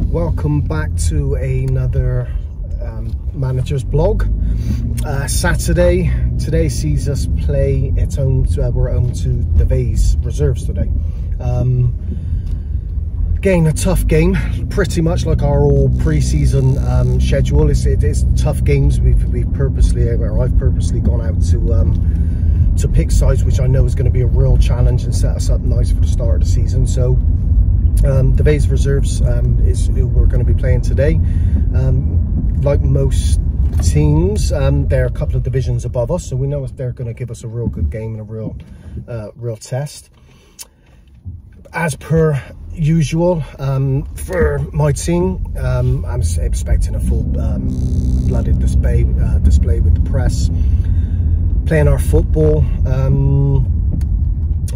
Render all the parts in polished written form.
welcome back to another manager's blog. Saturday today sees us play we're home to De-Veys reserves today. Again, a tough game, pretty much like our all pre-season schedule. It's tough games. I've purposely gone out to pick sides which I know is going to be a real challenge and set us up nice for the start of the season. So De-Veys reserves is who we're going to be playing today. Like most teams, they're a couple of divisions above us, so we know they're going to give us a real good game and a real test. As per usual, for my team, I'm expecting a full-blooded display with the press, playing our football,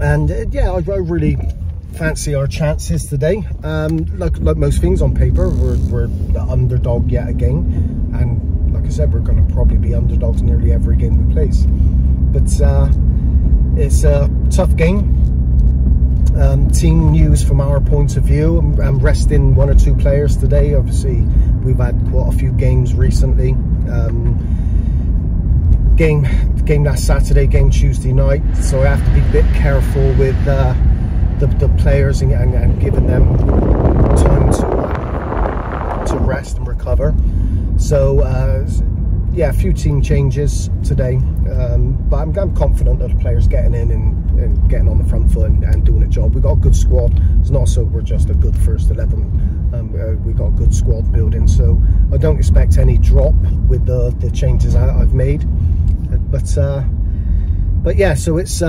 and yeah, I really fancy our chances today. Like most things on paper, we're the underdog yet again, and like I said, we're going to probably be underdogs nearly every game we play. But it's a tough game. Team news from our point of view, I'm resting one or two players today. Obviously, we've had quite a few games recently. Game last Saturday, game Tuesday night, so I have to be a bit careful with the players and giving them time to rest and recover. So yeah, a few team changes today, but I'm confident that the players getting in and getting on the front foot and doing a job. We've got a good squad. It's not so we're just a good first 11. We've got a good squad building, so I don't expect any drop with the changes I've made. But yeah, so it's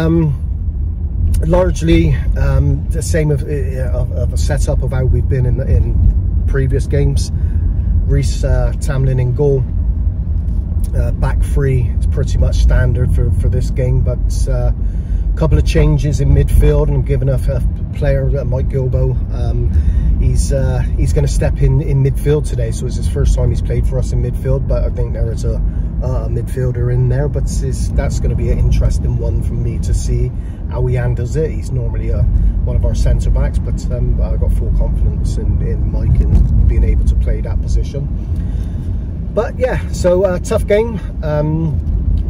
largely the same of a setup of how we've been in previous games. Reece Tamlin in goal, back three. It's pretty much standard for this game, but a couple of changes in midfield, and giving a player, Mike Gilbo, he's going to step in midfield today, so it's his first time he's played for us in midfield, but I think there is a midfielder in there, but that's going to be an interesting one for me to see how he handles it. He's normally one of our centre backs, but I've got full confidence in Mike and being able to play that position. But yeah, so tough game,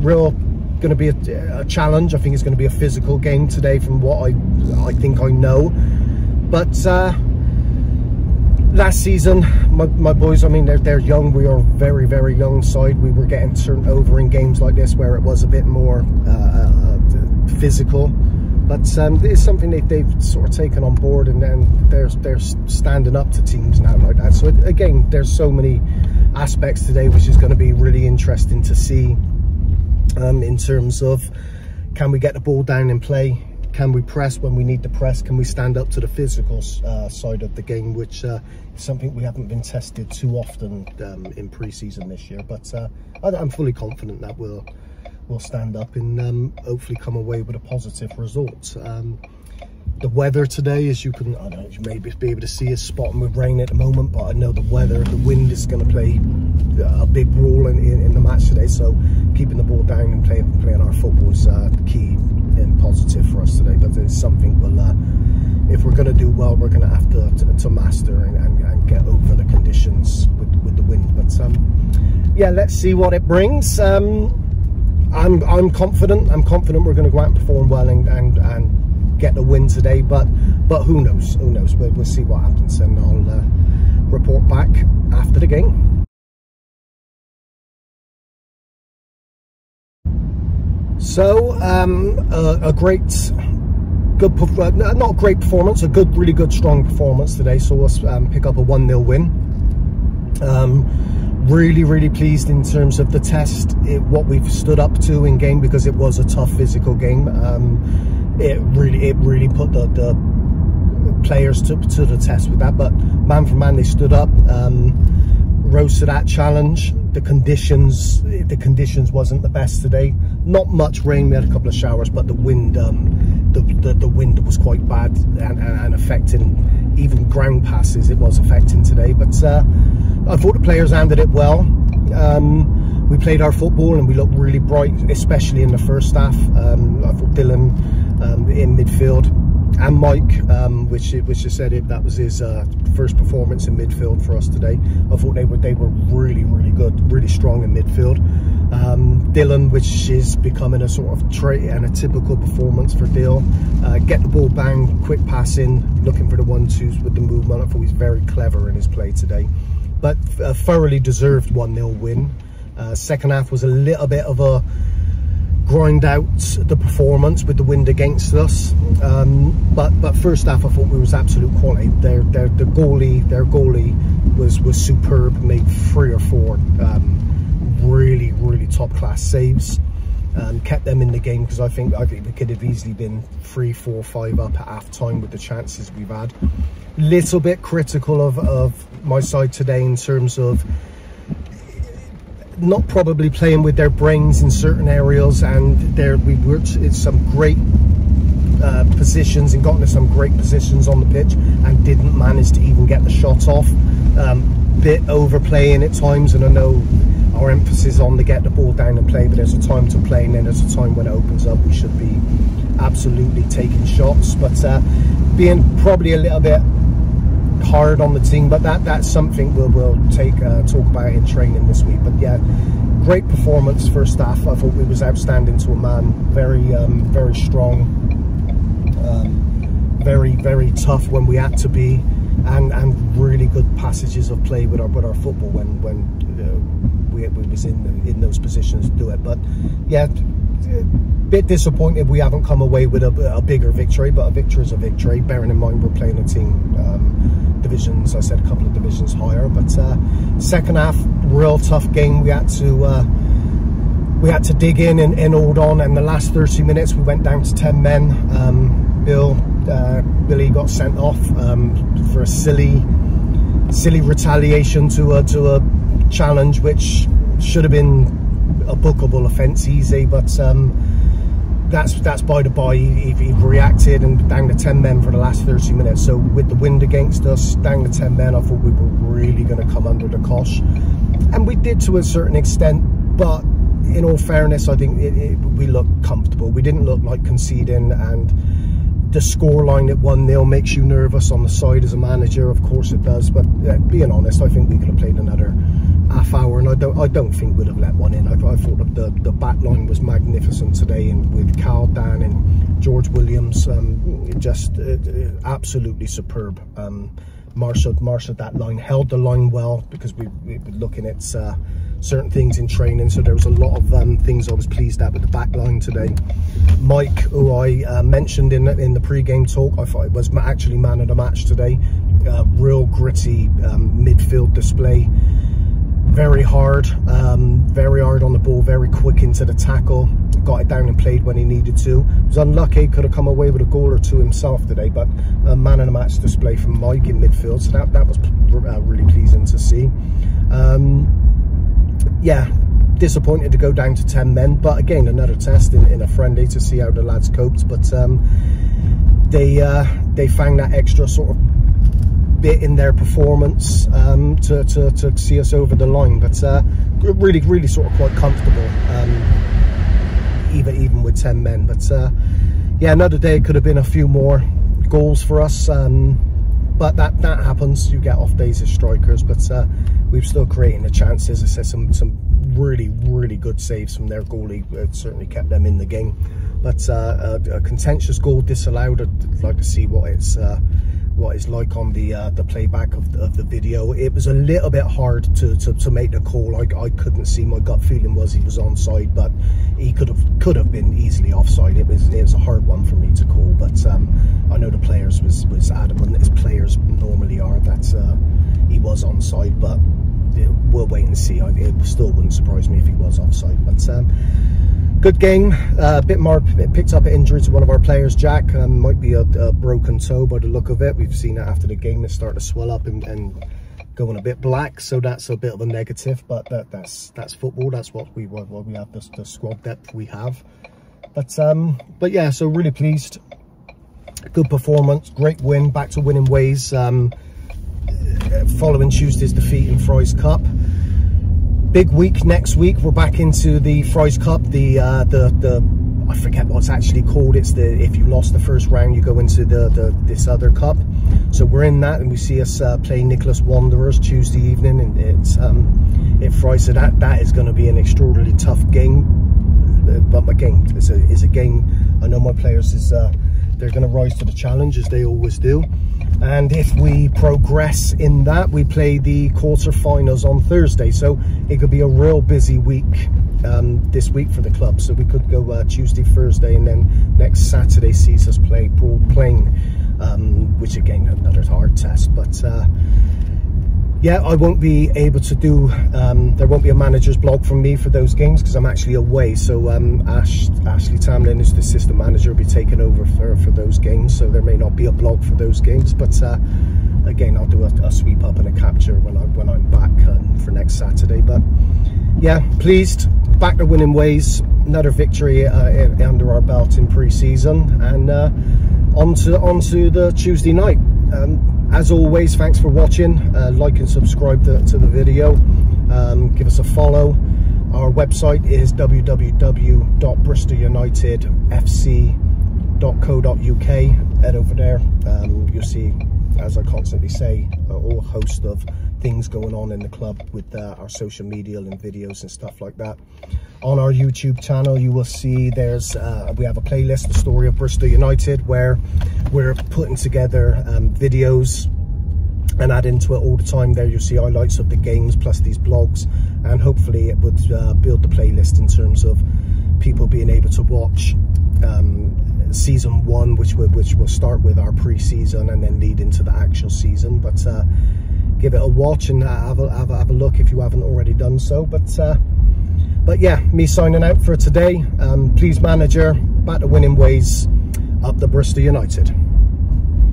real going to be a challenge. I think it's going to be a physical game today from what I think I know. But last season, my boys, I mean, they're young. We are a very, very young side. We were getting turned over in games like this where it was a bit more physical. But it's something they've sort of taken on board, and then they're standing up to teams now like that. So again, there's so many aspects today which is going to be really interesting to see, in terms of, can we get the ball down and play? Can we press when we need to press? Can we stand up to the physical side of the game, which is something we haven't been tested too often in pre-season this year. But I'm fully confident that we'll stand up and hopefully come away with a positive result. The weather today, as you can, I don't know, you may be able to see, is spotting with rain at the moment, but I know the wind is going to play a big role in the match today. So keeping the ball down and playing our football is key and positive for us today. But it's something if we're going to do well, we're going to have to master and get over the conditions with the wind. But yeah, let's see what it brings. I'm confident. I'm confident we're going to go out and perform well and get the win today. But who knows? Who knows? We'll see what happens, and I'll report back after the game. So a really good, strong performance today. So us pick up a 1-0 win. Really pleased in terms of the test, what we've stood up to in game, because it was a tough physical game. It really put the players to the test with that. But man for man, they stood up, rose to that challenge. The conditions wasn't the best today. Not much rain. We had a couple of showers, but the wind was quite bad and affecting even ground passes. It was affecting today, but I thought the players handled it well. We played our football and we looked really bright, especially in the first half. I thought Dylan in midfield and Mike, which you said that was his first performance in midfield for us today. I thought they were really good, really strong in midfield. Dylan, which is becoming a sort of trait and a typical performance for Dill. Get the ball bang, quick passing, looking for the 1-2s with the movement. I thought he was very clever in his play today, but a thoroughly deserved 1-0 win. Second half was a little bit of a grind out the performance with the wind against us, but first half I thought we was absolute quality. Their goalie was superb, made 3 or 4 really top class saves, kept them in the game, because I think we could have easily been 3, 4, 5 up at half time with the chances we've had. Little bit critical of my side today in terms of not probably playing with their brains in certain areas, and we worked in some great positions and got into some great positions on the pitch and didn't manage to even get the shot off. Bit overplaying at times, and I know our emphasis on to get the ball down and play, but there's a time to play and then there's a time when it opens up we should be absolutely taking shots, but being probably a little bit hard on the team, but that's something we'll talk about in training this week. But yeah, great performance first half. I thought we was outstanding to a man. Very strong, very tough when we had to be, and really good passages of play with our football when we was in those positions to do it. But yeah, bit disappointed we haven't come away with a bigger victory, but a victory is a victory, bearing in mind we're playing a team divisions, I said a couple of divisions higher. But second half, real tough game. We had to dig in and hold on, and the last 30 minutes we went down to 10 men. Billy got sent off for a silly retaliation to a challenge which should have been a bookable offence easy, but that's by the by. He reacted and down to 10 men for the last 30 minutes. So with the wind against us, down to 10 men, I thought we were really going to come under the cosh, and we did to a certain extent. But in all fairness, I think we looked comfortable. We didn't look like conceding, and the scoreline at 1-0 makes you nervous on the side as a manager. Of course it does, but being honest, I think we could have played another half hour, and I don't think we'd have let one in. I thought the back line was magnificent today, and with Cal, Dan and George Williams, just absolutely superb. Marshaled that line, held the line well, because we were looking at certain things in training, so there was a lot of things I was pleased at with the back line today. Mike, who I mentioned in the pre-game talk, I thought it was actually man of the match today. Real gritty midfield display, very hard on the ball, very quick into the tackle, got it down and played when he needed to. Was unlucky, could have come away with a goal or two himself today, but a man of the match display from Mike in midfield, so that was really pleasing to see. Yeah, disappointed to go down to 10 men, but again, another test in a friendly to see how the lads coped. But they found that extra sort of bit in their performance to see us over the line. But really sort of quite comfortable, even with 10 men. But yeah, another day could have been a few more goals for us, but that happens. You get off days as strikers, but we've still creating the chances. I said some really good saves from their goalie. It certainly kept them in the game. But a contentious goal disallowed. I'd like to see what it's like on the playback of the video. It was a little bit hard to make the call. I couldn't see. My gut feeling was he was onside, but he could have been easily offside. It was a hard one for me to call, but I know the players was adamant, as players normally are, that he was onside. But we'll wait and see. It still wouldn't surprise me if he was offside. But good game. Bit more picked up an injury to one of our players, Jack. Might be a broken toe by the look of it. We've seen it after the game. It's starting to swell up and going a bit black, so that's a bit of a negative. But that's football. That's what we have, the squad depth we have. But yeah, so really pleased. Good performance, great win, back to winning ways. Following Tuesday's defeat in Fries Cup. Big week next week. We're back into the Fries Cup, the I forget what's actually called. It's the, if you lost the first round, you go into this other cup. So we're in that, and we see us play Nicholas Wanderers Tuesday evening, and it's in Friday. So that is going to be an extraordinarily tough game. But my game is a game. I know my players they're going to rise to the challenge, as they always do. And if we progress in that, we play the quarterfinals on Thursday. So it could be a real busy week this week for the club. So we could go Tuesday, Thursday, and then next Saturday sees us play Broad Plain, which again, another hard test. But yeah, I won't be able to do, there won't be a manager's blog from me for those games because I'm actually away. So Ashley Tamlin, is the assistant manager, will be taking over for those games. So there may not be a blog for those games, but again, I'll do a sweep up and a capture when I'm back for next Saturday. But yeah, pleased, back to winning ways, another victory under our belt in pre-season, and onto the Tuesday night. As always, thanks for watching. Like and subscribe to the video. Give us a follow. Our website is www.bristolunitedfc.co.uk. Head over there. You'll see, as I constantly say, a whole host of things going on in the club with our social media and videos and stuff like that. On our YouTube channel, you will see there's we have a playlist, the story of Bristol United, where we're putting together videos and add into it all the time. There you'll see highlights of the games plus these blogs, and hopefully it would build the playlist in terms of people being able to watch season 1, which will start with our pre-season and then lead into the actual season. But give it a watch and have a look if you haven't already done so. But yeah, me signing out for today. Please, manager, back to winning ways, up the Bristol United.